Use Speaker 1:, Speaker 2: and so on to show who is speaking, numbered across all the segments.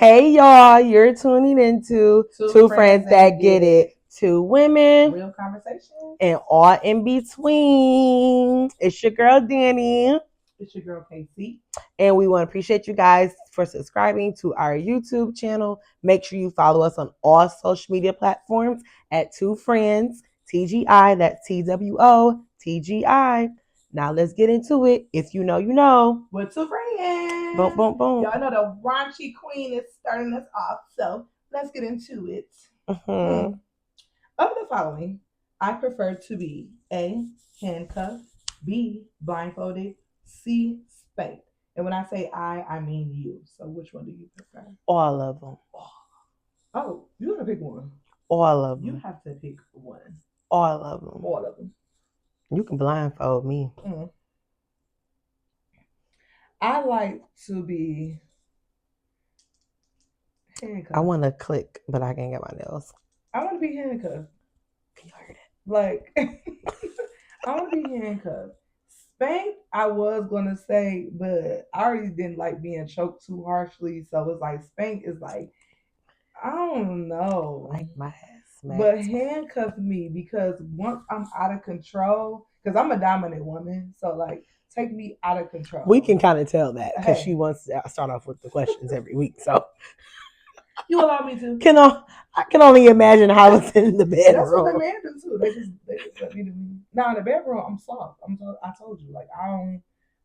Speaker 1: Hey y'all, you're tuning into Two Friends That Get It. Two women,
Speaker 2: Real conversation.
Speaker 1: and all in between. It's your girl Danny.
Speaker 2: It's your girl KC.
Speaker 1: And we want to appreciate you guys for subscribing to our YouTube channel. Make sure you follow us on all social media platforms at Two Friends TGI. That's TWO TGI. Now let's get into it. If you know, you know.
Speaker 2: We're two friends.
Speaker 1: Boom, boom, boom.
Speaker 2: Y'all know the raunchy queen is starting us off, so let's get into it.
Speaker 1: Mm-hmm.
Speaker 2: Of the following, I prefer to be A, handcuffed, B, blindfolded, C, spanked. And when I say I mean you. So which one do you prefer?
Speaker 1: All of them.
Speaker 2: Oh, you gotta pick one.
Speaker 1: All of them.
Speaker 2: You have to pick one.
Speaker 1: All of them.
Speaker 2: All of them.
Speaker 1: You can blindfold me.
Speaker 2: I like to be handcuffed.
Speaker 1: I want to click, but I can't get my nails.
Speaker 2: I want to be handcuffed.
Speaker 1: Can you hear that?
Speaker 2: Like, I want to be handcuffed. Spanked, I was going to say, but I already didn't like being choked too harshly. So it's like, spanked is like, I don't know.
Speaker 1: Like my ass smacked.
Speaker 2: But handcuff me because once I'm out of control, because I'm a dominant woman. So, like, take me out of control.
Speaker 1: We can kind of tell that because
Speaker 2: Hey.
Speaker 1: she wants to start off with the questions every week. So
Speaker 2: You allow me to.
Speaker 1: I can only imagine how it's in the bedroom.
Speaker 2: That's what the men do too. They just let me do. Now in the bedroom, I'm soft. I told you, like I'm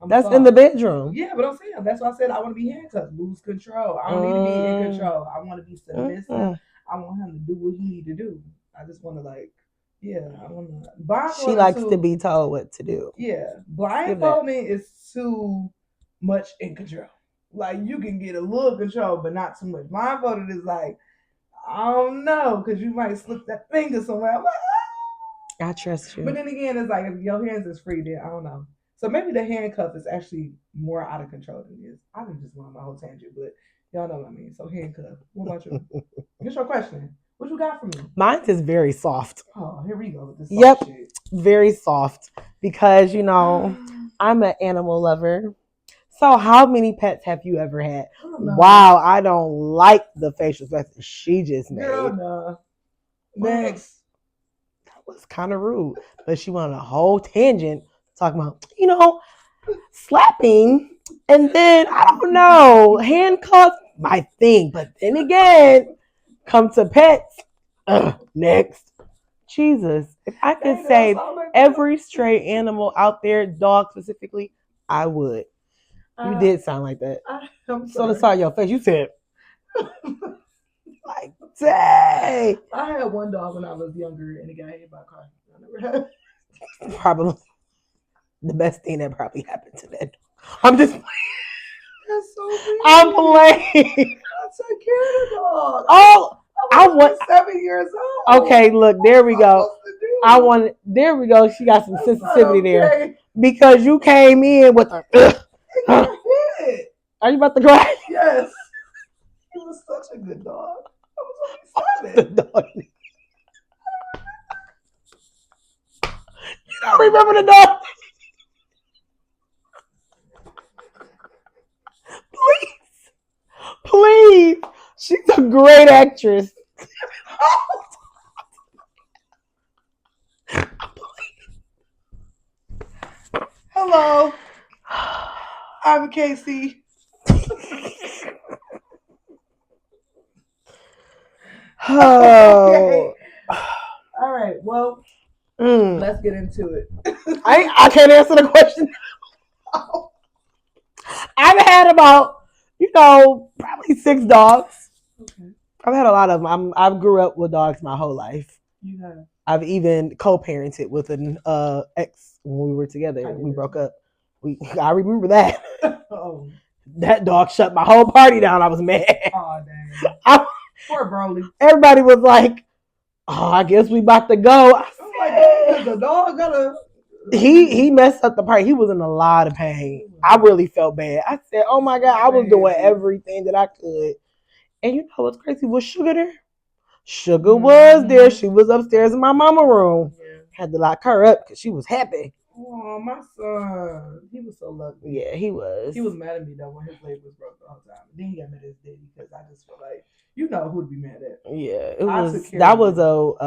Speaker 1: That's
Speaker 2: soft.
Speaker 1: in the bedroom.
Speaker 2: Yeah, but I'm saying that's why I said I want to be handcuffed, lose control. I don't need to be in control. I want to be submissive. I want him to do what he need to do. I just want to I want to.
Speaker 1: She likes to be told what to do.
Speaker 2: Yeah, blindfolding is too much in control. Like you can get a little control, but not too much. Blindfolded is like, I don't know, because you might slip that finger somewhere. I'm like,
Speaker 1: I trust you.
Speaker 2: But then again, it's like if your hands is free, then I don't know. So maybe the handcuff is actually more out of control than this. I didn't just want my whole tangent, but y'all know what I mean. So handcuff. What about you? What's your question? What you got for me?
Speaker 1: Mine is very soft.
Speaker 2: Oh, here we go with this.
Speaker 1: Yep, shit. Very soft because I'm an animal lover. So how many pets have you ever had? Wow, I don't like the facial expression she just made.
Speaker 2: Girl, no. Next.
Speaker 1: That was kind of rude. But she went on a whole tangent talking about, slapping. And then, I don't know, handcuffs, my thing. But then again, come to pets. Next. Jesus. If I could save every stray animal out there, dog specifically, I would. You did sound like that. So I saw your face. You said, like, dang.
Speaker 2: I had one dog when I was younger and it got hit by a car. I never had.
Speaker 1: Probably the best thing that probably happened to that. I'm just playing.
Speaker 2: That's so weird.
Speaker 1: I'm playing.
Speaker 2: That's a cute dog.
Speaker 1: Oh, I
Speaker 2: was 7 years
Speaker 1: old. Okay, look, there we go. There we go. She got some sensitivity there. Because you came in with a Are you about to cry?
Speaker 2: Yes. He was such a good dog. I was only 7. The dog.
Speaker 1: You don't remember the dog? Please. She's a great actress.
Speaker 2: Hello. I'm Casey.
Speaker 1: Oh.
Speaker 2: Okay. All right. Well, let's get into it.
Speaker 1: I can't answer the question. I've had about, probably 6 dogs. Okay. I've had a lot of them. I've grew up with dogs my whole life.
Speaker 2: You have.
Speaker 1: I've even co-parented with an ex when we were together. We broke up. I remember that.
Speaker 2: Oh.
Speaker 1: That dog shut my whole party down. I was mad.
Speaker 2: Oh, dang. Poor Broly.
Speaker 1: Everybody was like, oh, I guess we about to go.
Speaker 2: The dog gotta...
Speaker 1: He messed up the party. He was in a lot of pain. I really felt bad. I said, oh my God, I was doing everything that I could. And you know what's crazy? Was Sugar there? Sugar was there. She was upstairs in my mama room. Yeah. Had to lock her up because she was happy.
Speaker 2: Oh, my son. He was so lucky.
Speaker 1: Yeah, he was.
Speaker 2: He was mad at me though when his leg was broke the whole time. Then he got mad at his daddy because I just feel like you know who to be mad at.
Speaker 1: Yeah, it
Speaker 2: I
Speaker 1: was.
Speaker 2: took care
Speaker 1: That
Speaker 2: of
Speaker 1: was
Speaker 2: you.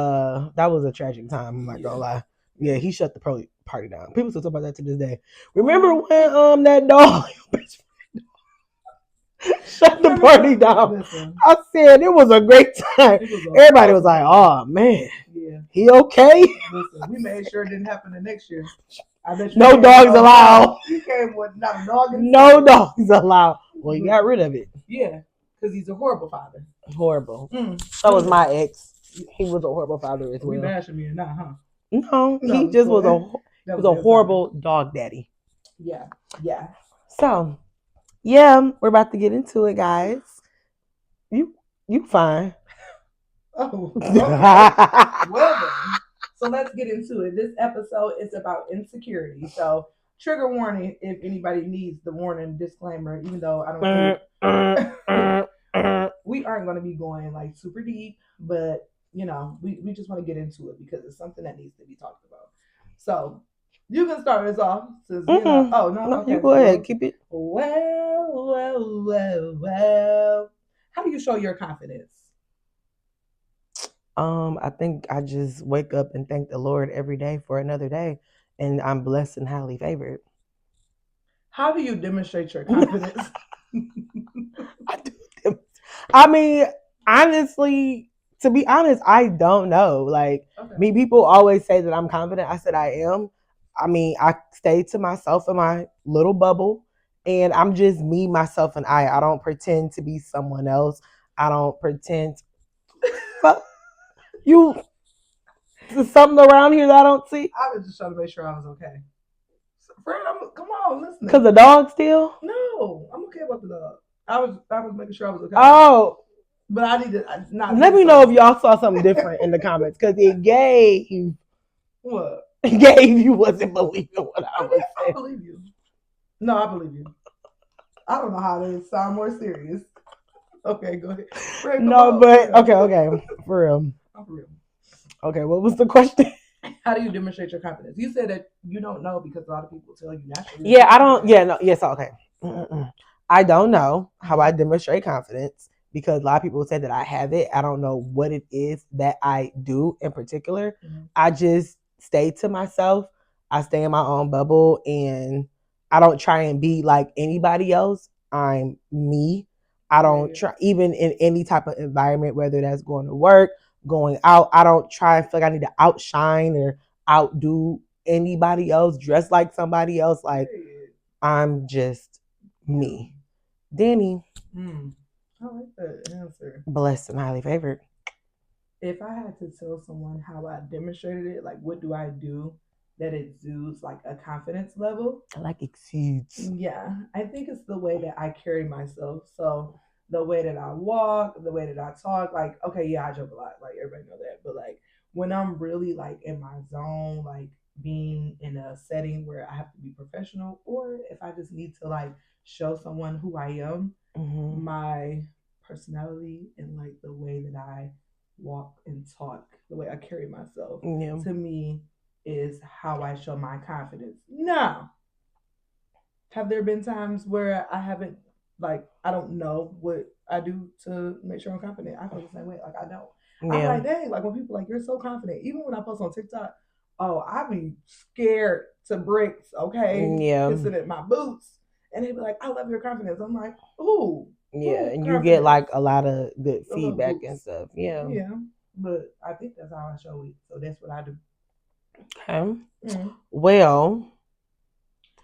Speaker 1: that was a tragic time. I'm not
Speaker 2: Yeah.
Speaker 1: gonna lie. Yeah, he shut the party down. People still talk about that to this day. Remember
Speaker 2: Oh.
Speaker 1: when that dog shut the
Speaker 2: Let me
Speaker 1: party
Speaker 2: tell
Speaker 1: down?
Speaker 2: listen.
Speaker 1: I said it was a great time.
Speaker 2: It was
Speaker 1: Everybody was
Speaker 2: awesome
Speaker 1: like,
Speaker 2: time.
Speaker 1: "Oh man,
Speaker 2: Yeah.
Speaker 1: he okay?"
Speaker 2: Listen, we made sure it didn't happen the next year. I bet you
Speaker 1: No
Speaker 2: came with
Speaker 1: dogs
Speaker 2: no
Speaker 1: allowed.
Speaker 2: dog. You came with not a dog in
Speaker 1: No
Speaker 2: sight.
Speaker 1: dogs allowed. Well, you got rid of it.
Speaker 2: Yeah, because he's a horrible father.
Speaker 1: Horrible.
Speaker 2: Mm.
Speaker 1: So was my ex. He was a horrible father as
Speaker 2: We
Speaker 1: well.
Speaker 2: bashing me now, huh?
Speaker 1: No,
Speaker 2: No,
Speaker 1: he
Speaker 2: I'm
Speaker 1: just was
Speaker 2: playing. That was
Speaker 1: a
Speaker 2: real time.
Speaker 1: horrible dog daddy.
Speaker 2: Yeah, yeah.
Speaker 1: So yeah, we're about to get into it, guys. You fine.
Speaker 2: Oh, okay. Well then. So let's get into it. This episode is about insecurity. So trigger warning if anybody needs the warning disclaimer, even though I don't think we aren't going to be going like super deep, but you know, we just want to get into it because it's something that needs to be talked about. So you can start us off since you know. Oh no,
Speaker 1: No,
Speaker 2: okay.
Speaker 1: you go ahead. Keep it.
Speaker 2: Well. How do you show your confidence?
Speaker 1: I think I just wake up and thank the Lord every day for another day, and I'm blessed and highly favored.
Speaker 2: How do you demonstrate your confidence?
Speaker 1: I do. I mean, honestly, to be honest, I don't know. Like me, people always say that I'm confident. I said I am. I mean, I stay to myself in my little bubble, and I'm just me, myself, and I. I don't pretend to be someone else. I don't pretend. Fuck you. There's something around here that I don't see.
Speaker 2: I was just trying to make sure I was okay. Friend, come on, listen.
Speaker 1: Cause the dog still.
Speaker 2: No, I'm okay about the dog. I was making sure I was okay.
Speaker 1: Oh,
Speaker 2: but I need to not.
Speaker 1: Let me know if y'all saw something different in the comments because it gave.
Speaker 2: What?
Speaker 1: It gave you wasn't believing what I was saying.
Speaker 2: I believe you. No, I believe you. I don't know how to sound more serious. Okay, go ahead. Friend,
Speaker 1: no, but okay, for real.
Speaker 2: I'm for real.
Speaker 1: Okay, what was the question?
Speaker 2: How do you demonstrate your confidence? You said that you don't know because a lot of people tell you naturally.
Speaker 1: Yeah, I don't. Yeah, no. Yes, okay. I don't know how I demonstrate confidence because a lot of people say that I have it. I don't know what it is that I do in particular.
Speaker 2: Mm-hmm.
Speaker 1: I just stay to myself. I stay in my own bubble and I don't try and be like anybody else. I'm me. I don't try, even in any type of environment, whether that's going to work, going out. I don't try and feel like I need to outshine or outdo anybody else, dress like somebody else. Like I'm just me. Danny.
Speaker 2: I like that answer.
Speaker 1: Blessed and highly favored.
Speaker 2: If I had to tell someone how I demonstrated it, like what do I do that exudes like a confidence level?
Speaker 1: I like exudes.
Speaker 2: Yeah, I think it's the way that I carry myself. So the way that I walk, the way that I talk, like, okay, yeah, I joke a lot, like everybody know that. But like when I'm really like in my zone, like being in a setting where I have to be professional, or if I just need to like show someone who I am, my personality and like the way that I walk and talk, the way I carry myself, to me is how I show my confidence. Now, have there been times where I haven't, like, I don't know what I do to make sure I'm confident? I feel the same way. Like, I don't. Yeah. I'm like, dang, like when people like, you're so confident. Even when I post on TikTok, oh, I be scared to bricks, okay? Yeah. Pissing at my boots. And they be like, I love your confidence. I'm like, ooh.
Speaker 1: Yeah, and you get like a lot of good feedback and stuff. Yeah.
Speaker 2: Yeah. But I think that's how I show it. So that's what I do.
Speaker 1: Okay. Mm-hmm. Well,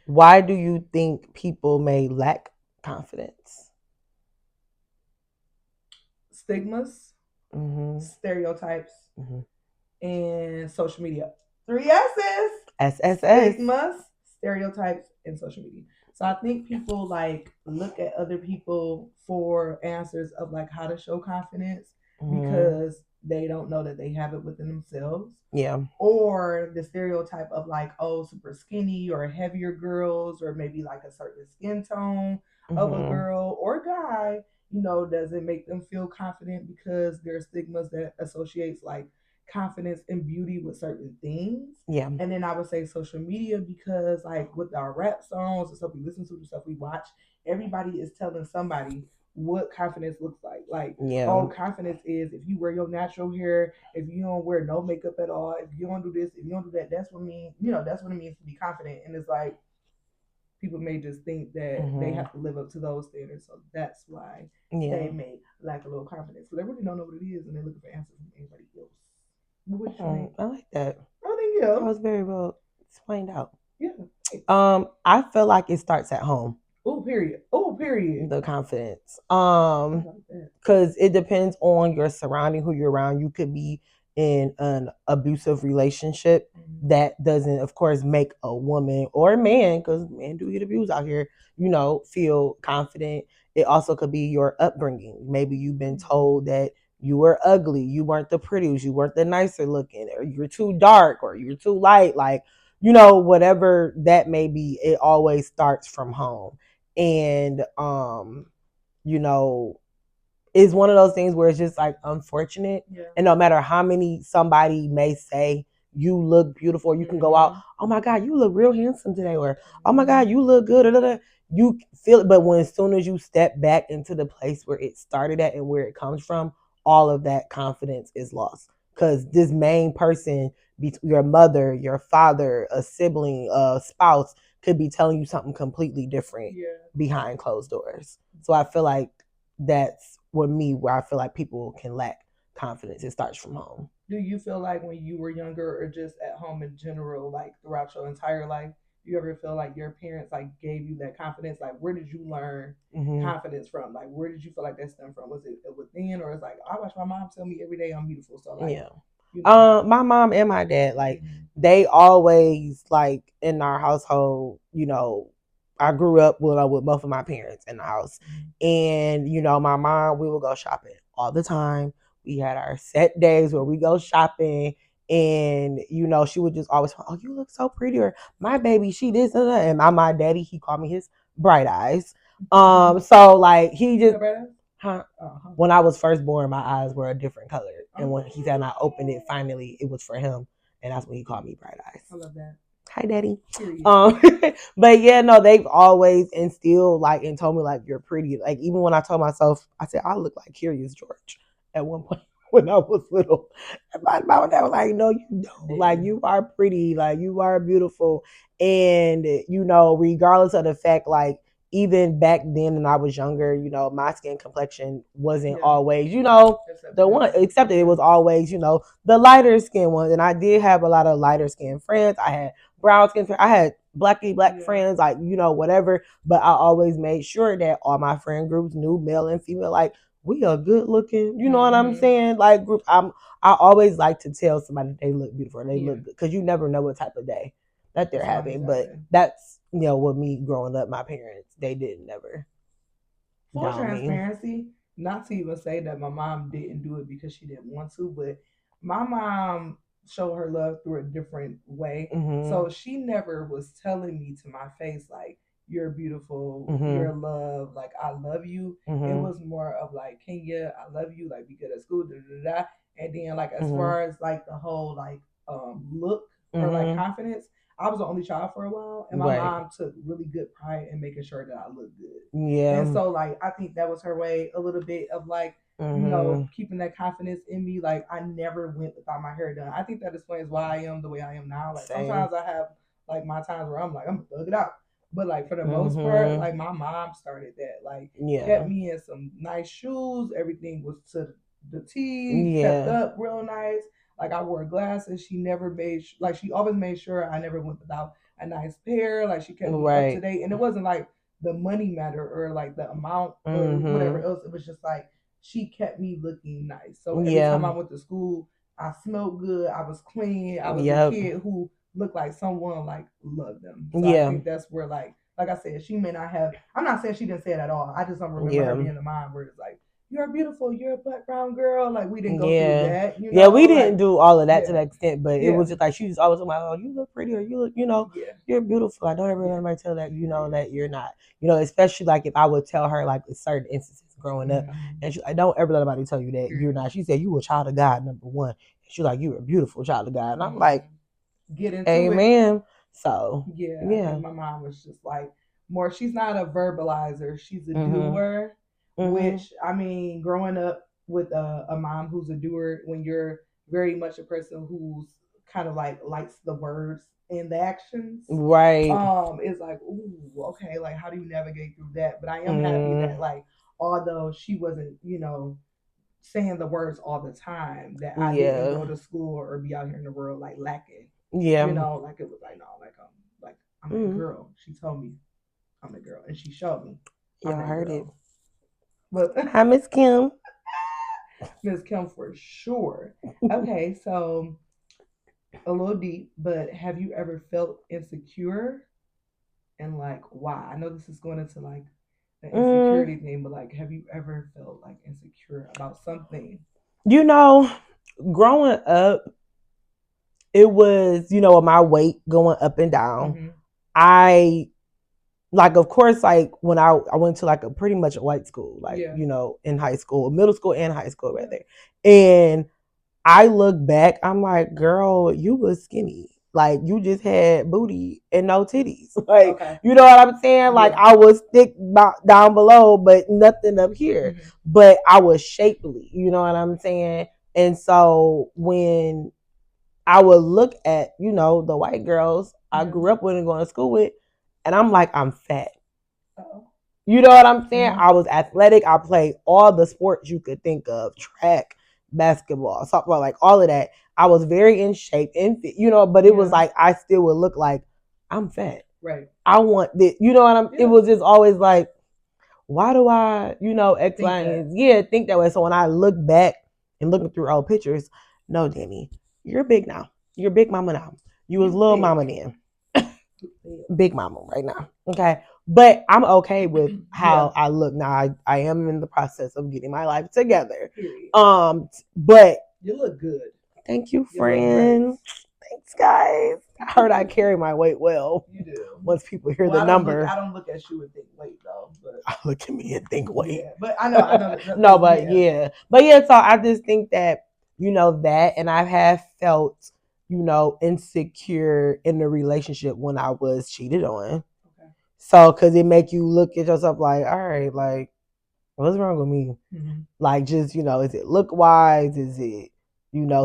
Speaker 1: why do you think people may lack confidence?
Speaker 2: Stigmas, stereotypes, and social media. 3 S's.
Speaker 1: SSS.
Speaker 2: Stigmas, stereotypes, and social media. So I think people like look at other people for answers of like how to show confidence because they don't know that they have it within themselves. Yeah. Or the stereotype of like, oh, super skinny or heavier girls, or maybe like a certain skin tone of a girl or guy, you know, doesn't make them feel confident because there are stigmas that associates like confidence and beauty with certain things.
Speaker 1: Yeah.
Speaker 2: And then I would say social media because like with our rap songs, the stuff we listen to, the stuff we watch, everybody is telling somebody what confidence looks like. Like,
Speaker 1: Yeah.
Speaker 2: oh, confidence is if you wear your natural hair, if you don't wear no makeup at all, if you don't do this, if you don't do that, that's what mean, that's what it means to be confident. And it's like people may just think that they have to live up to those standards. So that's why they may lack a little confidence. So they really don't know what it is and they're looking for answers from anybody else. What you think?
Speaker 1: I like that.
Speaker 2: I think yeah.
Speaker 1: That was very well explained out.
Speaker 2: Yeah.
Speaker 1: I feel like it starts at home.
Speaker 2: Oh, period. Oh, period.
Speaker 1: The confidence. Because it depends on your surrounding, who you're around. You could be in an abusive relationship that doesn't, of course, make a woman or a man, because men do get abused out here, feel confident. It also could be your upbringing. Maybe you've been told that you were ugly, you weren't the prettiest, you weren't the nicer looking, or you're too dark, or you're too light. Like, whatever that may be, it always starts from home. And it's one of those things where it's just like unfortunate. Yeah. And no matter how many somebody may say you look beautiful, you can go out, oh my God, you look real handsome today, or oh my God, you look good, or you feel it. But when as soon as you step back into the place where it started at and where it comes from, all of that confidence is lost. Because this main person, your mother, your father, a sibling, a spouse, could be telling you something completely different behind closed doors. So I feel like that's where I feel like people can lack confidence. It starts from home.
Speaker 2: Do you feel like when you were younger or just at home in general, like throughout your entire life, you ever feel like your parents like gave you that confidence? Like where did you learn confidence from? Like where did you feel like that stemmed from? Was it within, or it's like I watch my mom tell me every day I'm beautiful? So like
Speaker 1: my mom and my dad, like they always, like in our household, I grew up with both of my parents in the house. And, my mom, we would go shopping all the time. We had our set days where we go shopping. And, she would just always, oh, you look so pretty. Or my baby, she this and that. And my daddy, he called me his bright eyes. So like he just, when I was first born, my eyes were a different color. And when he said I opened it, finally, it was for him. And that's when he called me bright eyes.
Speaker 2: I love that.
Speaker 1: Hi, Daddy. But yeah, no, they've always instilled like and told me like you're pretty. Like even when I told myself, I said I look like Curious George at one point when I was little. And my mom was like, no, you don't. Like you are pretty. Like you are beautiful. And regardless of the fact, like even back then when I was younger, my skin complexion wasn't always, the one, except that it was always, the lighter skin ones. And I did have a lot of lighter skin friends. I had brown skin friends. I had black friends, like, whatever. But I always made sure that all my friend groups knew, male and female, like, we are good looking, you know what I'm saying? Like group, I always like to tell somebody they look beautiful and they look good, because you never know what type of day that they're having. But that's with me growing up, my parents, they didn't never.
Speaker 2: Full transparency, not to even say that my mom didn't do it because she didn't want to, but my mom showed her love through a different way. So she never was telling me to my face like, you're beautiful, you're loved, like I love you. It was more of like, Kenya, I love you, like be good at school, da da da. And then like as far as like the whole like look or like confidence, I was the only child for a while, and my mom took really good pride in making sure that I looked good. Yeah. And so like I think that was her way a little bit of like, keeping that confidence in me. Like I never went without my hair done. I think that explains why I am the way I am now. Like sometimes I have like my times where I'm like, I'm gonna thug it out. But like for the most part, like my mom started that. Like kept me in some nice shoes. Everything was to the T, kept up real nice. Like I wore glasses. She never made like she always made sure I never went without a nice pair. Like she kept me up to date, and it wasn't like the money matter or like the amount or whatever else. It was just like she kept me looking nice. So every time I went to school, I smelled good. I was clean. I was a kid who looked like someone like loved them. So I think that's where like I said, she may not have. I'm not saying she didn't say it at all. I just don't remember her being the mom where it's like, you're beautiful, you're a black brown girl. Like we didn't go through that.
Speaker 1: Yeah, we didn't do all of that to that extent, but it was just like she was always like, oh, you look pretty, or you look, you're beautiful. I don't ever let anybody tell that, that you're not. Especially like if I would tell her like certain instances growing up, and she, I don't ever let anybody tell you that you're not. She said you a child of God, number one, She's like, "You're a beautiful child of God," and I'm like,
Speaker 2: get into
Speaker 1: "Amen." So
Speaker 2: yeah, I think my mom was just like more. She's not a verbalizer; she's a doer. Which I mean, growing up with a mom who's a doer, when you're very much a person who's kind of like likes the words and the actions,
Speaker 1: right,
Speaker 2: it's like, ooh, okay, like how do you navigate through that? But I am happy that like although she wasn't, saying the words all the time, that I didn't go to school or be out here in the world like lacking.
Speaker 1: Yeah.
Speaker 2: Like it was like, no, like I'm a girl. She told me I'm a girl, and she showed me.
Speaker 1: Y'all heard it.
Speaker 2: But
Speaker 1: hi, Miss Kim.
Speaker 2: Miss Kim for sure. Okay, so a little deep, but have you ever felt insecure? And like, why? I know this is going into like the insecurity thing, but like, have you ever felt like insecure about something?
Speaker 1: Growing up, it was, my weight going up and down. I like, of course, like when I went to like a pretty much a white school, like, in high school, middle school and high school rather. And I look back, I'm like, girl, you was skinny. Like you just had booty and no titties. Like, you know what I'm saying? Like I was thick down below, but nothing up here. But I was shapely, you know what I'm saying? And so when I would look at, the white girls I grew up with and going to school with, and I'm like, I'm fat. You know what I'm saying? I was athletic. I played all the sports you could think of, track, basketball, softball, like all of that. I was very in shape and fit, but it was like I still would look like I'm fat.
Speaker 2: Right.
Speaker 1: I want this. You know what I'm it was just always like, why do I, X, Y, and think that way. So when I look back and looking through old pictures, no, Danny, you're big now. You're big mama now. You was little mama then. Big mama right now. Okay. But I'm okay with how I look now. I am in the process of getting my life together. But
Speaker 2: you look good.
Speaker 1: Thank you, friend. Thanks, guys. I heard I carry my weight well.
Speaker 2: You do.
Speaker 1: Once people hear the number.
Speaker 2: I don't look at you and think weight though. But
Speaker 1: look at me and think weight.
Speaker 2: Yeah, but I know.
Speaker 1: No, but yeah. But yeah, so I just think that, that, and I have felt, insecure in the relationship when I was cheated on. Okay. So, because it make you look at yourself like, all right, like, what's wrong with me? Like, just, is it look wise? Is it,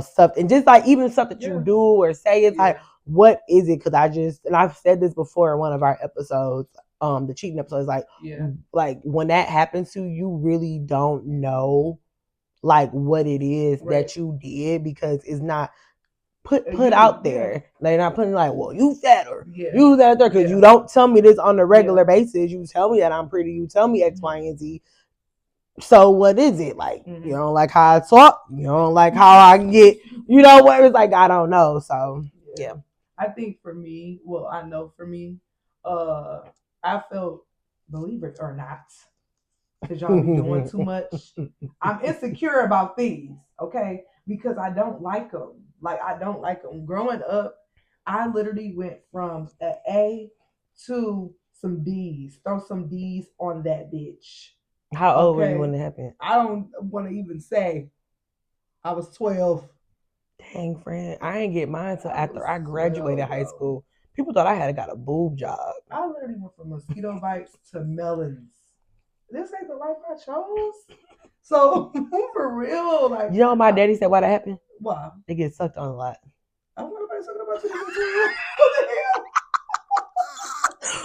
Speaker 1: stuff? And just like even stuff that you do or say, it's like, what is it? Because and I've said this before in one of our episodes, the cheating episodes, like when that happens to you, really don't know like what it is that you did, because it's not put out there. They're not putting like, well, you fat or you that there, because you don't tell me this on a regular basis. You tell me that I'm pretty. You tell me X, Y, and Z. So what is it like? You don't like how I talk. You don't like how I get. What it's like. I don't know. So yeah.
Speaker 2: I think for me, well, I know for me, I felt, believe it or not, because y'all be doing too much. I'm insecure about these, okay? Because I don't like them. Like I don't like them. Growing up, I literally went from an A to some D's. Throw some D's on that bitch.
Speaker 1: How old were you when it happened?
Speaker 2: I don't want to even say. I was 12.
Speaker 1: Dang, friend. I didn't get mine until after I graduated high school. People thought I got a boob job.
Speaker 2: I literally went from mosquito bites to melons. This ain't the life I chose. So, for real, like.
Speaker 1: My daddy said why that happened?
Speaker 2: Why?
Speaker 1: They get sucked on a lot.
Speaker 2: I don't want nobody sucking about you. What the hell?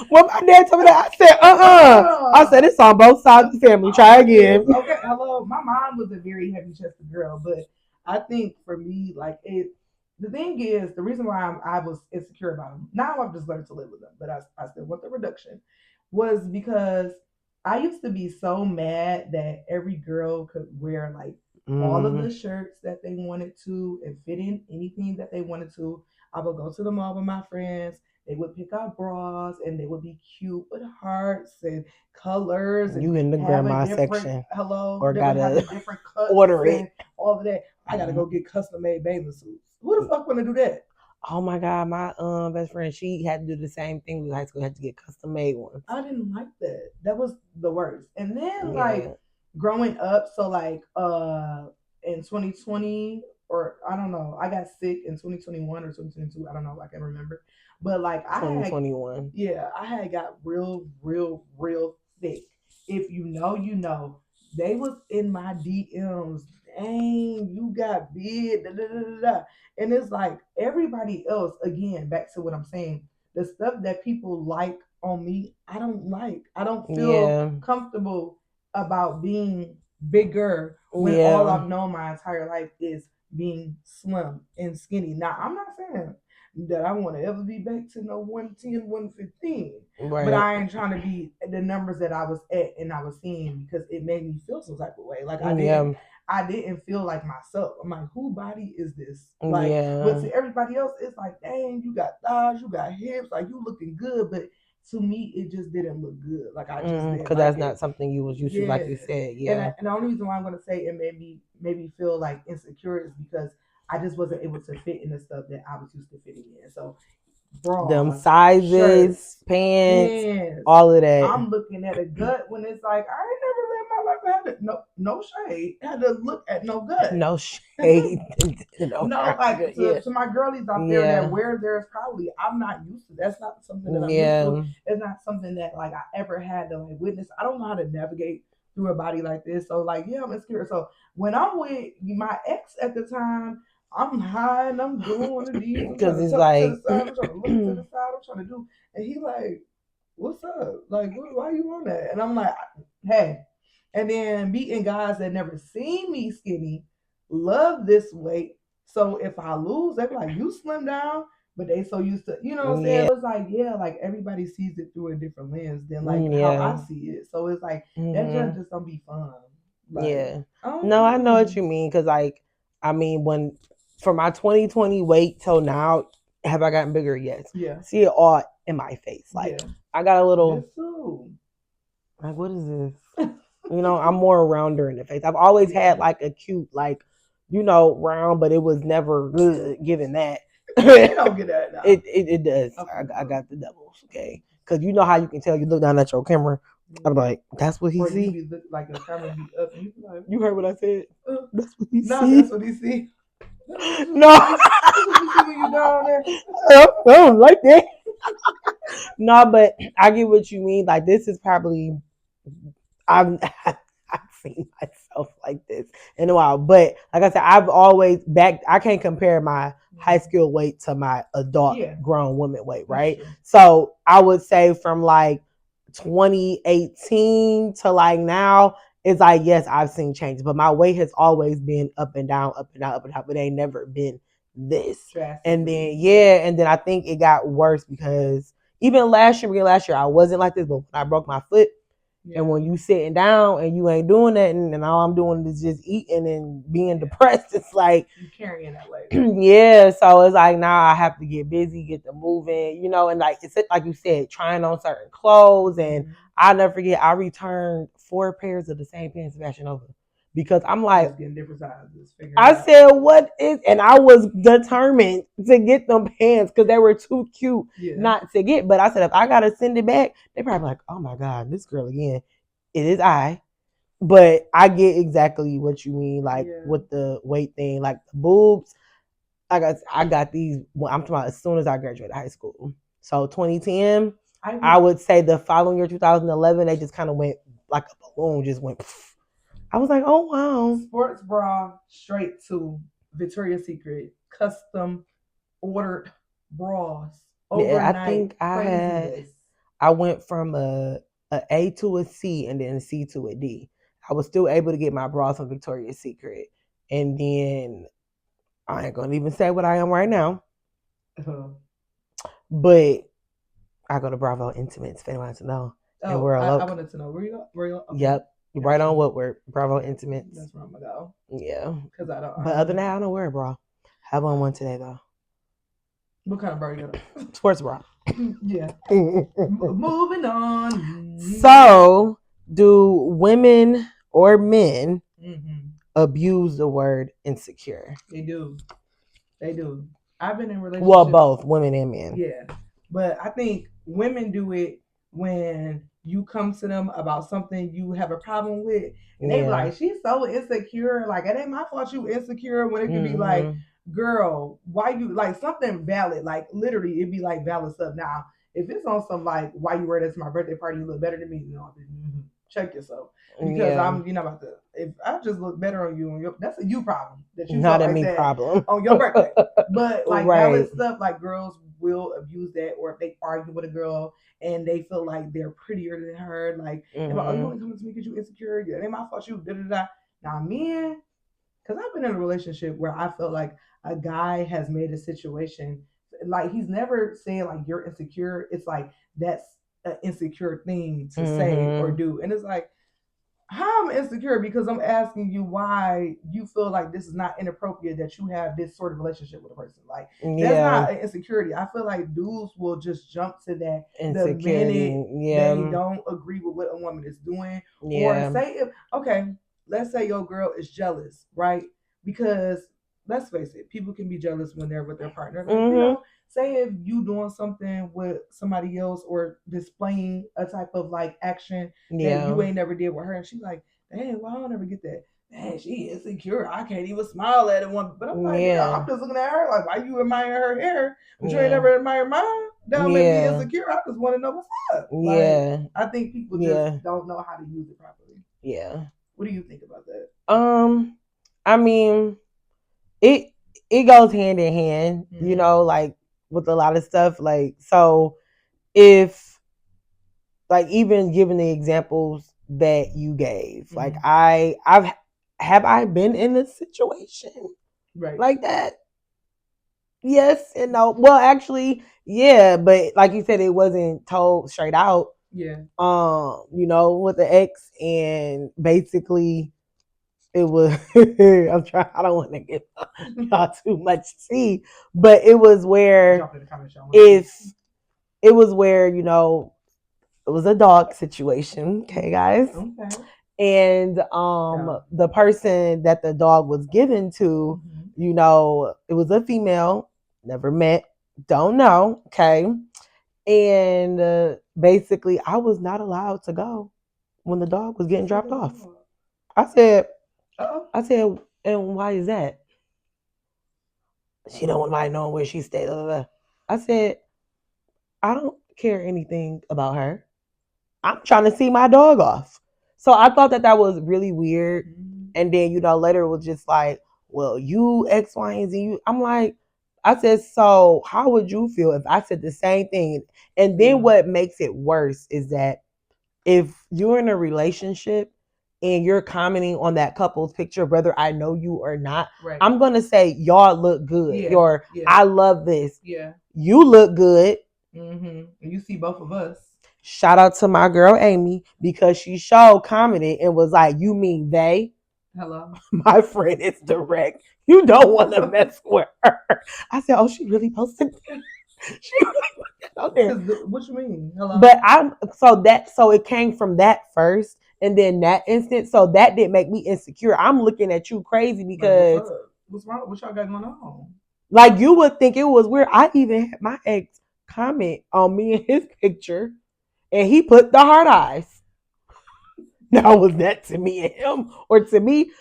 Speaker 1: When my dad told me that, I said, I said, it's on both sides of the family. Try again.
Speaker 2: Okay, hello. My mom was a very heavy chested girl, but I think for me, like the thing is, the reason why I was insecure about them, now I've just learned to live with them, but I still want the reduction, was because I used to be so mad that every girl could wear like all of the shirts that they wanted to and fit in anything that they wanted to. I would go to the mall with my friends. They would pick out bras and they would be cute with hearts and colors. And
Speaker 1: you in the grandma section.
Speaker 2: Hello.
Speaker 1: Or gotta
Speaker 2: have a different cuts
Speaker 1: order it.
Speaker 2: All of that. I gotta go get custom made bathing suits. Who the fuck wanna do that?
Speaker 1: Oh my God, my best friend, she had to do the same thing with high school, had to get custom made ones.
Speaker 2: I didn't like that. That was the worst. And then like growing up, so like in 2020, or I don't know. I got sick in 2021 or 2022. I don't know. I can't remember. But like I had,
Speaker 1: 2021.
Speaker 2: yeah, I had got real thick. If you know, you know. They was in my DMs. Dang, you got big. Da, da, da, da, da. And it's like everybody else. Again, back to what I'm saying. The stuff that people like on me, I don't like. I don't feel
Speaker 1: Yeah.
Speaker 2: comfortable about being bigger when all
Speaker 1: Yeah.
Speaker 2: I've known my entire life is being slim and skinny. Now, I'm not saying that I want to ever be back to no 110, 115. But
Speaker 1: Right.
Speaker 2: I ain't trying to be the numbers that I was at and I was seeing because it made me feel some type of way. Like
Speaker 1: Yeah.
Speaker 2: I didn't feel like myself. I'm like, who body is this? Like, but
Speaker 1: Yeah.
Speaker 2: to everybody else, it's like, dang, you got thighs, you got hips, like you looking good. But to me, it just didn't look good. Like I just didn't
Speaker 1: Because
Speaker 2: like
Speaker 1: that's
Speaker 2: it.
Speaker 1: not something you was used to,
Speaker 2: Yeah.
Speaker 1: like you said.
Speaker 2: And
Speaker 1: Yeah.
Speaker 2: and the only reason why I'm gonna say it made me feel like insecure is because I just wasn't able to fit in the stuff that I was used to fitting in. So
Speaker 1: Them
Speaker 2: bras,
Speaker 1: sizes,
Speaker 2: shirts,
Speaker 1: pants,
Speaker 2: pants.
Speaker 1: all of that.
Speaker 2: I'm looking at a gut when it's like I ain't never lived my life had to, no shade had to look at no gut.
Speaker 1: No shade.
Speaker 2: No, like
Speaker 1: Yeah.
Speaker 2: to my girlies out there
Speaker 1: Yeah.
Speaker 2: that wear theirs proudly, I'm not used to. That's not something that I'm used
Speaker 1: Yeah.
Speaker 2: to. It's not something that like I ever had to like witness. I don't know how to navigate through a body like this. So like yeah, I'm insecure. So when I'm with my ex at the time, I'm high and I'm doing one of these. I'm
Speaker 1: Because
Speaker 2: trying to
Speaker 1: it's
Speaker 2: tuck to the
Speaker 1: like,
Speaker 2: side. I'm trying to look to the side. I'm trying to do. And he like, what's up? Like, why you on that? And I'm like, hey. And then meeting guys that never seen me skinny, love this weight. So if I lose, they be like, you slim down. But they so used to, you know what I'm saying?
Speaker 1: yeah.
Speaker 2: It's like, yeah, like everybody sees it through a different lens than like how I
Speaker 1: Yeah.
Speaker 2: see it. So it's like that
Speaker 1: Hmm.
Speaker 2: just don't be fun. Like,
Speaker 1: Yeah.
Speaker 2: oh,
Speaker 1: No, I know what you mean. Because, like, I mean, when from my 2020 weight till now, have I gotten bigger? Yes.
Speaker 2: yeah,
Speaker 1: See it all in my face. Like,
Speaker 2: yeah,
Speaker 1: I got a little,
Speaker 2: this too.
Speaker 1: like, what is this? I'm more rounder in the face. I've always had
Speaker 2: Yeah.
Speaker 1: like a cute, like, round, but it was never good given that.
Speaker 2: They don't get that now.
Speaker 1: It does.
Speaker 2: Okay.
Speaker 1: I got the devils, okay? Because you know how you can tell you look down at your camera. I'm like, that's what he
Speaker 2: Or you
Speaker 1: see.
Speaker 2: be look like the camera be up and you be like,
Speaker 1: You heard what I said? That's what he
Speaker 2: no,
Speaker 1: see.
Speaker 2: that's what he see.
Speaker 1: No,
Speaker 2: That's what you see when you down there.
Speaker 1: I don't like that. No, but I get what you mean. Like this is probably I've I've seen myself like this in a while. But like I said, I've always back. I can't compare my high school weight to my adult grown woman weight, right? So I would say from like 2018 to like now, it's like yes, I've seen changes, but my weight has always been up and down, up and down, up and down. But it ain't never been this. And then I think it got worse because even last year I wasn't like this, but when I broke my foot. Yeah. And when you sitting down and you ain't doing nothing, and all I'm doing is just eating and being depressed, it's like
Speaker 2: you carrying that weight.
Speaker 1: Yeah, so it's like now I have to get busy, get to moving, and like it's like you said, trying on certain clothes, and I'll never forget I returned 4 pairs of the same pants fashion over because I'm like
Speaker 2: getting different sizes.
Speaker 1: I said, what is, and I was determined to get them pants because they were too cute not to get. But I said, if I got to send it back, they probably like, oh my God, this girl again. It is I. But I get exactly what you mean, like with the weight thing, like the boobs. I got these, I'm talking about as soon as I graduated high school. So 2010, I would say the following year, 2011, they just kind of went like a balloon, just went. Pff. I was like, oh wow.
Speaker 2: Sports bra straight to Victoria's Secret custom ordered bras. Overnight,
Speaker 1: I think I went from a to a C and then a C to a D. I was still able to get my bras from Victoria's Secret, and then I ain't gonna even say what I am right now, but I go to Bravo Intimates if anyone wants to know.
Speaker 2: Oh, I wanted to know where you go. Okay.
Speaker 1: Yep. Right on Woodward, Bravo Intimates.
Speaker 2: That's where I'm gonna go.
Speaker 1: Yeah.
Speaker 2: Because I don't.
Speaker 1: But other than that, I don't wear a bra. Have on one today though.
Speaker 2: What kind of bra you got?
Speaker 1: Sports bra.
Speaker 2: Yeah. Moving on.
Speaker 1: So, do women or men abuse the word insecure?
Speaker 2: They do. They do. I've been in relationships.
Speaker 1: Well, both women and men.
Speaker 2: Yeah. But I think women do it when you come to them about something you have a problem with, and they be
Speaker 1: Yeah.
Speaker 2: like, she's so insecure. Like, it ain't my fault you insecure, when it could be like,
Speaker 1: Mhm.
Speaker 2: girl, why you like something valid? Like, literally, it'd be like valid stuff. Now, if it's on some like, why you wear this to my birthday party, you look better than me, you know, check yourself. Because
Speaker 1: Yeah.
Speaker 2: I'm, about to, if I just look better on you, that's a you problem that you
Speaker 1: Not
Speaker 2: felt
Speaker 1: a
Speaker 2: like
Speaker 1: me
Speaker 2: that
Speaker 1: problem.
Speaker 2: on your birthday. But like
Speaker 1: Right.
Speaker 2: valid stuff, like girls will abuse that, or if they argue with a girl and they feel like they're prettier than her, like, they're like, oh, you
Speaker 1: Mhm.
Speaker 2: only coming to me because you insecure. It ain't my fault you da da da. Now, men, because I've been in a relationship where I felt like a guy has made a situation, like, he's never saying like you're insecure. It's like that's an insecure thing to say or
Speaker 1: Mhm.
Speaker 2: do, and it's like, how I'm insecure because I'm asking you why you feel like this is not inappropriate that you have this sort of relationship with a person. Like, that's
Speaker 1: Yeah.
Speaker 2: not an insecurity. I feel like dudes will just jump to that the
Speaker 1: Insecurity.
Speaker 2: minute they
Speaker 1: Yeah.
Speaker 2: don't agree with what a woman is doing. Or
Speaker 1: Yeah.
Speaker 2: say, if okay, let's say your girl is jealous, right? Because let's face it, people can be jealous when they're with their partner. Like,
Speaker 1: Mhm.
Speaker 2: say if you doing something with somebody else or displaying a type of like action that
Speaker 1: Yeah.
Speaker 2: you ain't never did with her, and she's like, dang, why I don't ever get that? Man, she insecure. I can't even smile at it one. But I'm like, yeah, I'm
Speaker 1: Yeah.
Speaker 2: just looking at her like, why you admire her hair, but you ain't
Speaker 1: Yeah.
Speaker 2: never admire mine? That don't make me
Speaker 1: Yeah.
Speaker 2: insecure. I just want to know what's up. Like,
Speaker 1: Yeah.
Speaker 2: I think people just
Speaker 1: Yeah.
Speaker 2: don't know how to use it properly.
Speaker 1: Yeah.
Speaker 2: What do you think about that?
Speaker 1: I mean, it it goes hand in hand,
Speaker 2: Mhm.
Speaker 1: like with a lot of stuff. Like, so if, like, even given the examples that you gave, like,
Speaker 2: Mhm.
Speaker 1: I've have I been in a situation
Speaker 2: Right.
Speaker 1: like that? Yes and no. Well, actually, yeah, but like you said, it wasn't told straight out.
Speaker 2: Yeah.
Speaker 1: With the ex, and basically it was I'm trying, I don't want to give y'all too much tea, but it was where,
Speaker 2: Drop in the comments, y'all.
Speaker 1: if it was where, it was a dog situation, okay, guys.
Speaker 2: Okay.
Speaker 1: And
Speaker 2: Yeah.
Speaker 1: the person that the dog was given to, it was a female, never met, don't know, okay. And basically, I was not allowed to go when the dog was getting dropped off. I said,
Speaker 2: Uh-oh.
Speaker 1: and why is that? She don't want nobody knowing where she stayed. I said, I don't care anything about her. I'm trying to see my dog off. So I thought that was really weird. And then, later it was just like, well, you X, Y, and Z. I'm like, I said, so how would you feel if I said the same thing? And then what makes it worse is that if you're in a relationship and you're commenting on that couple's picture, whether I know you or not,
Speaker 2: Right.
Speaker 1: I'm gonna say y'all look good.
Speaker 2: Yeah.
Speaker 1: I love this.
Speaker 2: Yeah.
Speaker 1: You look good.
Speaker 2: And you see both of us.
Speaker 1: Shout out to my girl Amy, because she showed commented and was like, "You mean they?"
Speaker 2: Hello.
Speaker 1: My friend is direct. You don't want to mess with her. I said, "Oh, she really posted." She really put that out there.
Speaker 2: What you mean? Hello.
Speaker 1: But so it came from that first, and then that instant. So that didn't make me insecure. I'm looking at you crazy because,
Speaker 2: like, what's wrong? What y'all got going on?
Speaker 1: like, you would think it was weird. I even had my ex comment on me and his picture, and he put the heart eyes. Now, was that to me and him, or to me?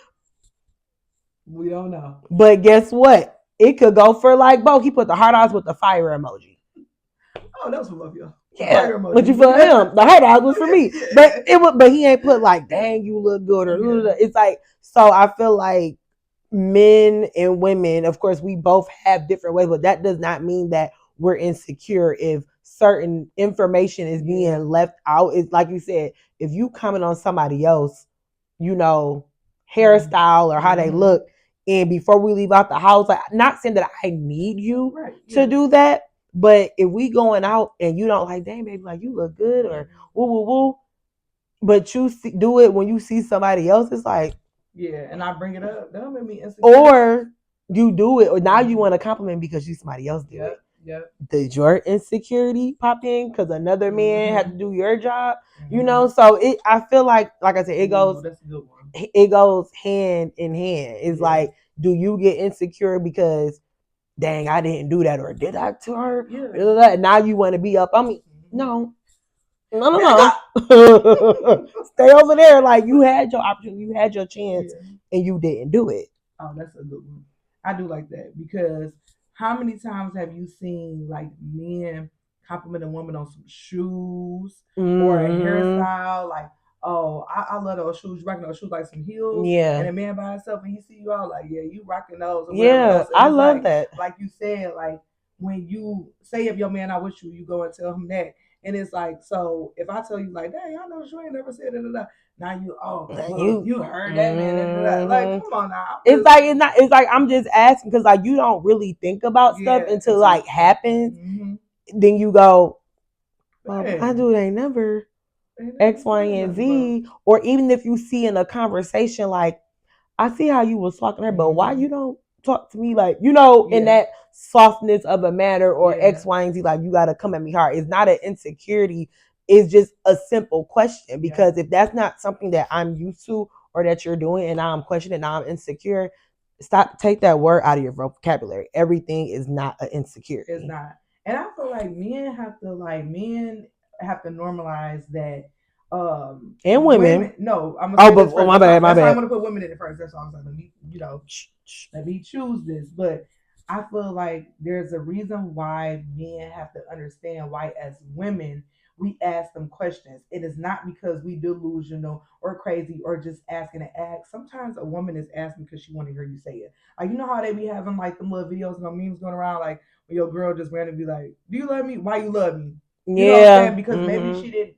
Speaker 2: We don't know.
Speaker 1: But guess what? It could go for like both. He put the heart eyes with the fire emoji.
Speaker 2: Oh, that was for both of y'all.
Speaker 1: Yeah, but you for him. The heart eyes was for me. But he ain't put like, dang, you look good, or it's like, so I feel like men and women, of course, we both have different ways, but that does not mean that we're insecure if certain information is being left out. It's like you said, if you comment on somebody else, hairstyle or how they look, and before we leave out the house, like, not saying that I need you to do that, but if we going out and you don't like, dang, baby, like, you look good, or woo woo woo, but you do it when you see somebody else, it's like,
Speaker 2: yeah, and I bring it up, that'll make me insecure.
Speaker 1: Or you do it, or now you want to compliment because you somebody else do it.
Speaker 2: Yep.
Speaker 1: Did your insecurity pop in because another man had to do your job? So I feel like I said, it goes.
Speaker 2: That's a good one.
Speaker 1: It goes hand in hand. It's like, do you get insecure because, dang, I didn't do that, or did I to her? Yeah. Now you want to be up. I mean, no. No,
Speaker 2: Nigga.
Speaker 1: no. Stay over there. Like you had your opportunity, you had your chance,
Speaker 2: Yeah.
Speaker 1: and you didn't do it.
Speaker 2: Oh, that's a good one. I do like that because how many times have you seen like men compliment a woman on some shoes or a
Speaker 1: Mm-hmm.
Speaker 2: hairstyle? Like, oh, I love those shoes. You rocking those shoes like some heels, and
Speaker 1: Yeah.
Speaker 2: a man by himself and he see you out like, yeah, you rocking those or whatever
Speaker 1: Yeah.
Speaker 2: else. And
Speaker 1: I
Speaker 2: it's
Speaker 1: love that.
Speaker 2: like you said, like when you say if your man not with you, you go and tell him that. And it's like, so if I tell you like, dang, I know you ain't never said it, now you, oh, cause look,
Speaker 1: You.
Speaker 2: you heard that man. Like,
Speaker 1: Mm-hmm.
Speaker 2: come on now. I'm
Speaker 1: It's
Speaker 2: just,
Speaker 1: like it's not. It's like I'm just asking because like you don't really think about stuff
Speaker 2: yeah,
Speaker 1: until
Speaker 2: until
Speaker 1: like happens.
Speaker 2: mm-hmm.
Speaker 1: Then you go, well, I
Speaker 2: Man,
Speaker 1: do. They never
Speaker 2: they never
Speaker 1: X, Y,
Speaker 2: said
Speaker 1: and
Speaker 2: nothing about.
Speaker 1: Z. Or even if you see in a conversation like I see how you was talking to her, but why
Speaker 2: Mm-hmm.
Speaker 1: you don't talk to me like in
Speaker 2: Yeah,
Speaker 1: that softness of a manner or
Speaker 2: yeah,
Speaker 1: X, Y, and Z? Like you gotta come at me hard. It's not an insecurity. It's just a simple question
Speaker 2: yeah.
Speaker 1: because if that's not something that I'm used to or that you're doing, and now I'm questioning, now I'm insecure. Stop. Take that word out of your vocabulary. Everything is not an
Speaker 2: It's
Speaker 1: insecurity.
Speaker 2: not. And I feel like men have to normalize that
Speaker 1: And women.
Speaker 2: women no, I'm gonna
Speaker 1: Oh,
Speaker 2: say
Speaker 1: but
Speaker 2: this
Speaker 1: oh,
Speaker 2: first.
Speaker 1: my bad. My
Speaker 2: That's why I'm
Speaker 1: bad.
Speaker 2: gonna put women in it first. That's all I'm saying. Let me, let me choose this. But I feel like there's a reason why men have to understand why as women we ask them questions. It is not because we delusional or crazy or just asking to ask. Sometimes a woman is asking because she want to hear you say it. Like you know how they be having like them little videos and them memes going around like when your girl just randomly be like, "Do you love me? Why you love me?" You know what I'm
Speaker 1: Yeah.
Speaker 2: saying? Because maybe
Speaker 1: Mm-hmm.
Speaker 2: she didn't.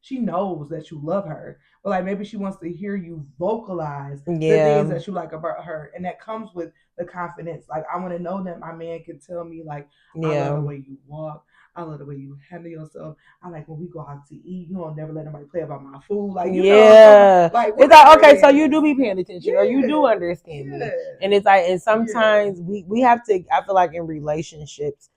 Speaker 2: She knows that you love her, but like maybe she wants to hear you vocalize the things
Speaker 1: Yeah.
Speaker 2: that you like about her, and that comes with the confidence. Like I want to know that my man can tell me like, I love the
Speaker 1: Yeah.
Speaker 2: way you walk. I love the way you handle yourself. I like when we go out to eat. You don't never let nobody play about my food. Like you know what I'm talking about.
Speaker 1: Yeah.
Speaker 2: Like
Speaker 1: It's like,
Speaker 2: whatever it
Speaker 1: okay, so you
Speaker 2: is.
Speaker 1: do be paying attention or you do
Speaker 2: Yeah.
Speaker 1: understand me.
Speaker 2: Yeah.
Speaker 1: And it's like, and
Speaker 2: Yeah.
Speaker 1: sometimes we have to, I feel like in relationships,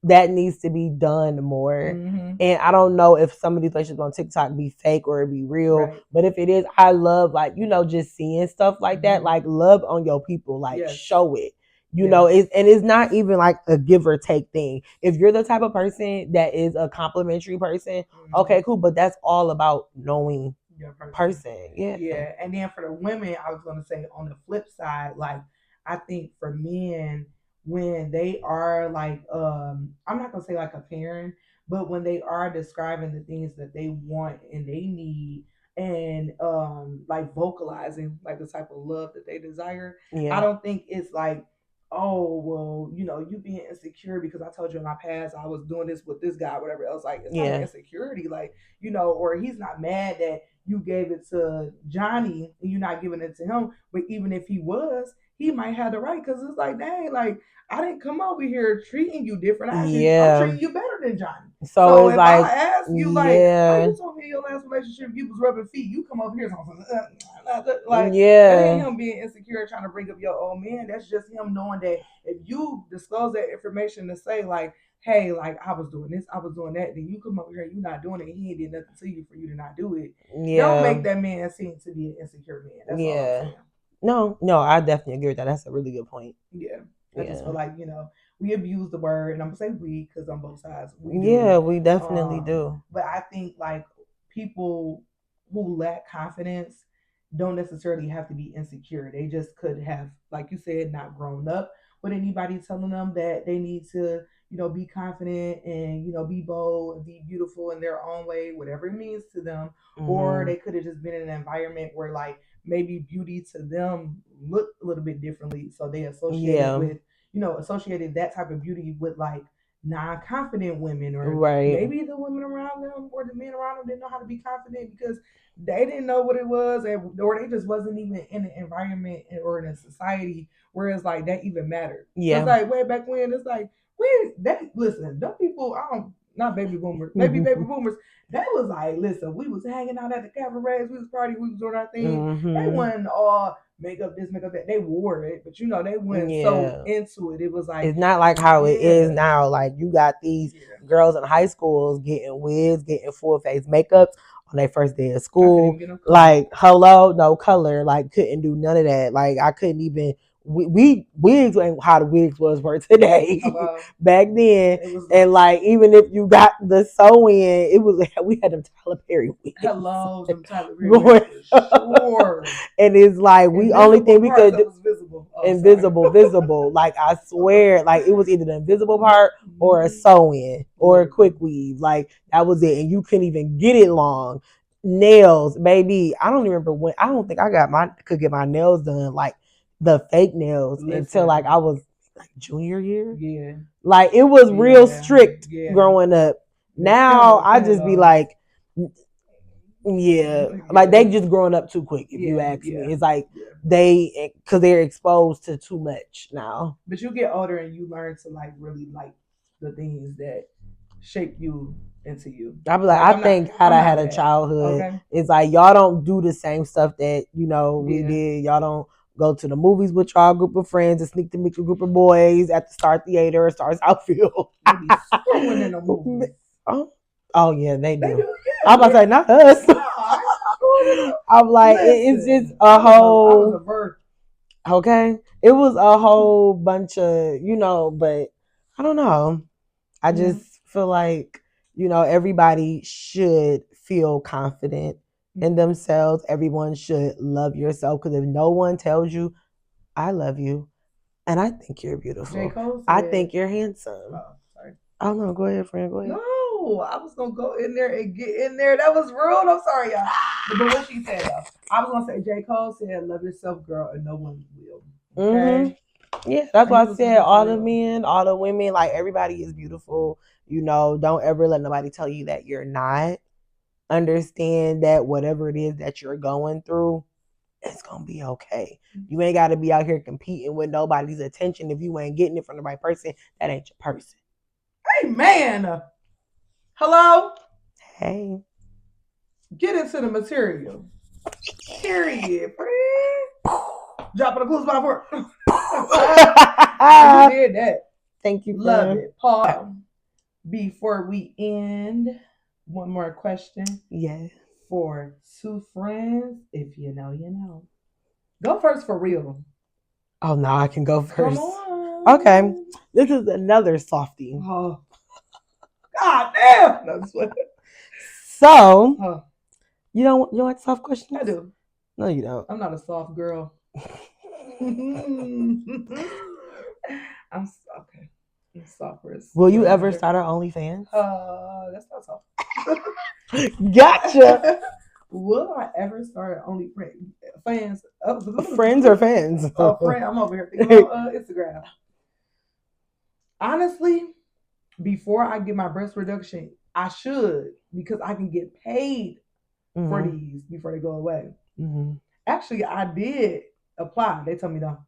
Speaker 1: that needs to be done more.
Speaker 2: Mm-hmm.
Speaker 1: And I don't know if some of these relationships on TikTok be fake or it be real,
Speaker 2: Right.
Speaker 1: but if it is, I love like, just seeing stuff like that.
Speaker 2: Mm-hmm.
Speaker 1: Like love on your people, like
Speaker 2: Yes.
Speaker 1: show it.
Speaker 2: Yes.
Speaker 1: And it's not even like a give or take thing. If you're the type of person that is a complimentary person,
Speaker 2: Mm-hmm.
Speaker 1: okay, cool. But that's all about knowing
Speaker 2: Your person.
Speaker 1: person. Yeah.
Speaker 2: Yeah. And then for the women, I was gonna say on the flip side, like I think for men, when they are like I'm not gonna say like a parent, but when they are describing the things that they want and they need and like vocalizing like the type of love that they desire, I
Speaker 1: Yeah.
Speaker 2: don't think it's like, oh well, you being insecure because I told you in my past I was doing this with this guy, whatever else. Like it's not an
Speaker 1: Yeah.
Speaker 2: insecurity, like, or he's not mad that you gave it to Johnny and you're not giving it to him. But even if he was, he might have the right because it's like, dang, like I didn't come over here treating you different. I'm
Speaker 1: Yeah.
Speaker 2: treating you better than Johnny.
Speaker 1: So
Speaker 2: So
Speaker 1: it's
Speaker 2: if I
Speaker 1: like,
Speaker 2: ask you, like, how
Speaker 1: yeah.
Speaker 2: you told me in your last relationship you was rubbing feet, you come over here something like that ain't
Speaker 1: Yeah.
Speaker 2: him being insecure trying to bring up your old man. That's just him knowing that if you disclose that information to say like, hey, like I was doing this, I was doing that, then you come over here, you're not doing it, he ain't did nothing to you for you to not do it. Don't
Speaker 1: Yeah.
Speaker 2: make that man seem to be an insecure man. That's all I'm
Speaker 1: Yeah.
Speaker 2: saying.
Speaker 1: No, no, I definitely agree with that. That's a really good point.
Speaker 2: Yeah. I just
Speaker 1: Yeah.
Speaker 2: feel like, we abuse the word, and I'm gonna say we because on both sides we do.
Speaker 1: Yeah, we definitely
Speaker 2: Um,
Speaker 1: do.
Speaker 2: but I think like people who lack confidence don't necessarily have to be insecure. They just could have, like you said, not grown up with anybody telling them that they need to, be confident and be bold and be beautiful in their own way, whatever it means to them. Or
Speaker 1: Hmm.
Speaker 2: they could have just been in an environment where like maybe beauty to them looked a little bit differently, so they associated
Speaker 1: Yeah.
Speaker 2: with associated that type of beauty with like non-confident women, or
Speaker 1: Right.
Speaker 2: maybe the women around them or the men around them didn't know how to be confident because they didn't know what it was, or they just wasn't even in an environment or in a society where it's like that even mattered. Because
Speaker 1: Yeah.
Speaker 2: like way back when, it's like we that listen, them people, I don't, not baby boomers, maybe baby boomers. They was like, listen, we was hanging out at the cabarets, we was partying, we was doing our thing. They
Speaker 1: Hmm.
Speaker 2: wasn't all makeup this, makeup that. They wore it, but they went so
Speaker 1: Yeah.
Speaker 2: into it. It was like,
Speaker 1: It's not like how it is
Speaker 2: yeah,
Speaker 1: now. Like you got these
Speaker 2: yeah.
Speaker 1: girls in high schools getting wigs, getting full face makeups on their first day of
Speaker 2: I couldn't even
Speaker 1: school.
Speaker 2: get no color.
Speaker 1: Like, hello, no color. Like couldn't do none of that. Like I couldn't even wigs ain't how the wigs were today.
Speaker 2: Wow.
Speaker 1: Back then.
Speaker 2: It was
Speaker 1: And like even if you got the sew in, it was we had them Tyler Perry wigs.
Speaker 2: hello, them Tyler Perry
Speaker 1: Going
Speaker 2: wigs for sure.
Speaker 1: And it's like we only
Speaker 2: Invisible
Speaker 1: thing we
Speaker 2: parts
Speaker 1: could
Speaker 2: that
Speaker 1: do
Speaker 2: was visible. Oh,
Speaker 1: invisible, visible. Like I swear, like it was either the invisible part or a sew in or a quick weave. Like that was it, and you couldn't even get it long. Nails, baby. I don't even remember when. I don't think I could get my nails done like the fake nails until like I was like junior year.
Speaker 2: Yeah.
Speaker 1: Like it was real strict growing up. Now I just be like, yeah, like they just growing up too quick. If you ask me, it's like because they're exposed to too much now.
Speaker 2: But you get older and you learn to like really like the things that shape you into you.
Speaker 1: I be like, I thank God I had a childhood. Okay? It's like y'all don't do the same stuff that we did. Y'all don't go to the movies with y'all group of friends and sneak to meet your group of boys at the Star Theater or Star Southfield.
Speaker 2: They be screwing in the movies.
Speaker 1: Oh yeah, they do. Yeah, I'm about to say not us. I'm like, it's just a whole.
Speaker 2: I was a bird.
Speaker 1: Okay, it was a whole bunch of but I don't know. I just feel like everybody should feel confident in themselves. Everyone should love yourself because if no one tells you, I love you, and I think you're beautiful. I think you're handsome. Oh, sorry. I don't know. Go ahead, friend. Go ahead.
Speaker 2: No, I was gonna go in there and get in there. That was rude. I'm sorry, y'all. But what she said though, I was gonna say J. Cole said, "Love yourself, girl, and no one will." Okay.
Speaker 1: Yeah, that's why I said all the men, all the women, like everybody is beautiful. Don't ever let nobody tell you that you're not. Understand that whatever it is that you're going through, it's gonna be okay. You ain't gotta be out here competing with nobody's attention. If you ain't getting it from the right person, that ain't your person.
Speaker 2: Amen. Hello?
Speaker 1: Hey.
Speaker 2: Get into the material. Period, friend. Dropping the clues by four. You did that.
Speaker 1: Thank you,
Speaker 2: friend. Love it. Pause. Before we end, one more question.
Speaker 1: Yes.
Speaker 2: For two friends, if you know, you know. Go first for real.
Speaker 1: Oh no, I can go first. Come on. Okay. This is another softie.
Speaker 2: Oh. God damn. No,
Speaker 1: so you want soft questions?
Speaker 2: I do.
Speaker 1: No, you don't.
Speaker 2: I'm not a soft girl. I'm okay. I'm soft.
Speaker 1: Will you ever start our OnlyFans?
Speaker 2: That's not soft.
Speaker 1: Gotcha.
Speaker 2: Will I ever start OnlyFans?
Speaker 1: Friends or fans?
Speaker 2: Oh, friend. I'm over here thinking about Instagram. Honestly, before I get my breast reduction, I should because I can get paid for these before they go away. Actually, I did apply. They told me no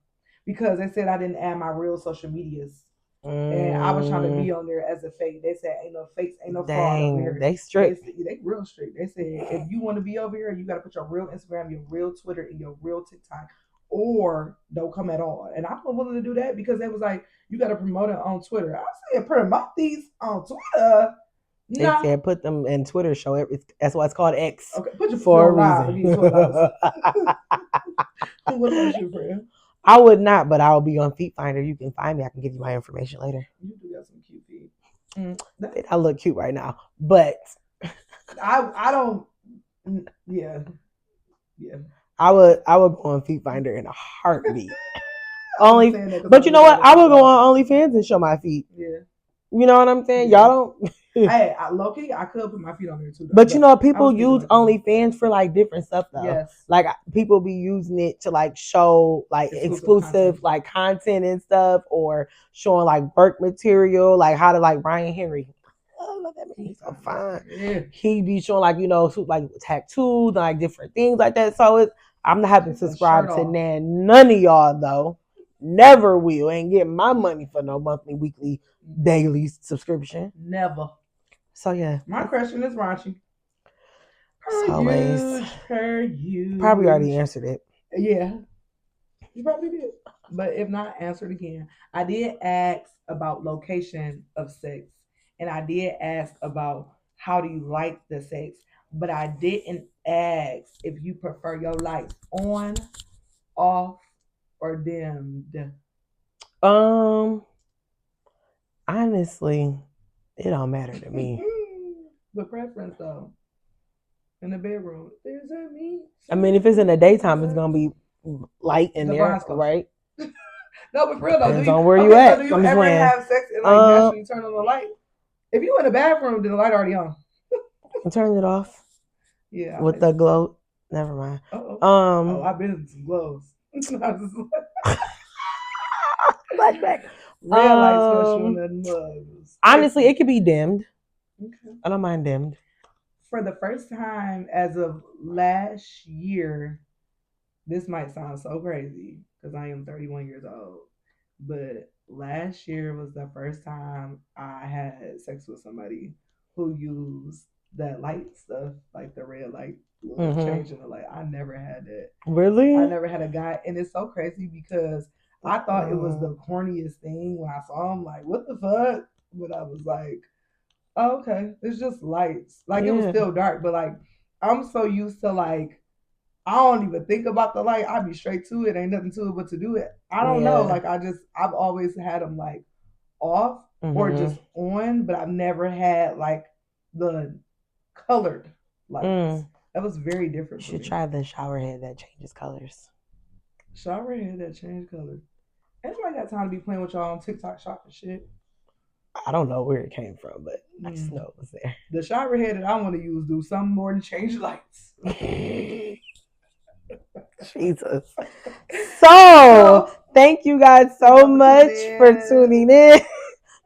Speaker 2: because they said I didn't add my real social medias. And I was trying to be on there as a fake. They said ain't no fakes, ain't no fraud over here.
Speaker 1: They strict.
Speaker 2: They real strict. They said if you want to be over here, you got to put your real Instagram, your real Twitter, and your real TikTok, or don't come at all. And I'm not willing to do that because they was like, you got to promote it on Twitter. I said promote these on Twitter.
Speaker 1: They said put them in Twitter. Show it. That's why it's called X.
Speaker 2: Okay, put your
Speaker 1: for a reason.
Speaker 2: What about you, friend?
Speaker 1: I would not, but I'll be on Feet Finder. You can find me. I can give you my information later.
Speaker 2: You do got some cute feet.
Speaker 1: I look cute right now, but
Speaker 2: I don't. Yeah.
Speaker 1: I would go on Feet Finder in a heartbeat. But you know what? I would go on OnlyFans and show my feet. Yeah. You know what I'm saying? Yeah. Y'all don't.
Speaker 2: Hey, low-key, I could put my feet on there too.
Speaker 1: But people use OnlyFans for like different stuff though. Yes. Like people be using it to like show like exclusive like content and stuff, or showing like work material, like how to like Brian Henry. Oh, look at me, he's so fine. Yeah. He be showing like like tattoos and like different things like that. So I'm not having to subscribe to none of y'all though. Never will. Ain't getting my money for no monthly, weekly, daily subscription.
Speaker 2: Never.
Speaker 1: So yeah.
Speaker 2: My question is raunchy.
Speaker 1: Always.
Speaker 2: Probably
Speaker 1: already answered it.
Speaker 2: Yeah. You probably did. But if not, answer it again. I did ask about location of sex. And I did ask about how do you like the sex. But I didn't ask if you prefer your lights on, off, or dimmed?
Speaker 1: Honestly, it don't matter to me.
Speaker 2: But preference though, in the bedroom. There's a me.
Speaker 1: I mean, if it's in the daytime, it's gonna be light in
Speaker 2: The
Speaker 1: there,
Speaker 2: blinds closed.
Speaker 1: right?
Speaker 2: No, but for real though, do
Speaker 1: Depends
Speaker 2: you
Speaker 1: on where you
Speaker 2: okay? So
Speaker 1: at.
Speaker 2: do you
Speaker 1: I'm just
Speaker 2: ever
Speaker 1: playing.
Speaker 2: have sex and like naturally turn on the light? If you in the bathroom, then the light already on.
Speaker 1: I'm turning it off.
Speaker 2: Yeah.
Speaker 1: With the glow. Never mind.
Speaker 2: Oh, I've been in some glows.
Speaker 1: Flashback.
Speaker 2: Red light special in the mugs.
Speaker 1: Honestly, it could be dimmed.
Speaker 2: Okay.
Speaker 1: I don't mind dimmed.
Speaker 2: For the first time as of last year, this might sound so crazy because I am 31 years old, but last year was the first time I had sex with somebody who used that light stuff, like the red light was changing the light. I never had that.
Speaker 1: Really?
Speaker 2: I never had a guy, and it's so crazy because I thought it was the corniest thing when I saw him. Like, what the fuck? But I was like, oh, okay, it's just lights. Like it was still dark, but like I'm so used to like I don't even think about the light. I be straight to it. Ain't nothing to it but to do it. I don't know. Like I've always had them like off or just on, but I've never had like the colored lights. That was very different.
Speaker 1: You should try the shower head that changes colors.
Speaker 2: Shower head that change color. Anybody got time to be playing with y'all on TikTok shop and shit?
Speaker 1: I don't know where it came from, but I just know it was there.
Speaker 2: The shower head that I want to use do something more than change lights.
Speaker 1: Jesus. So, thank you guys so much for tuning in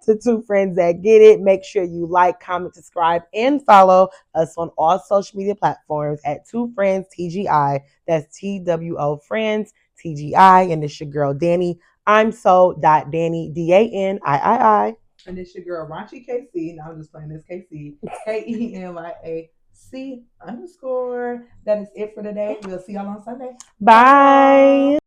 Speaker 1: to Two Friends That Get It. Make sure you like, comment, subscribe, and follow us on all social media platforms at Two Friends TGI. That's TWO Friends TGI. And it's your girl, Danny. I'm so.Danny, DANIII.
Speaker 2: And it's your girl, Raunchy KC. Now I'm just playing this KC. KENYAC_. That is it for today. We'll see y'all on Sunday.
Speaker 1: Bye.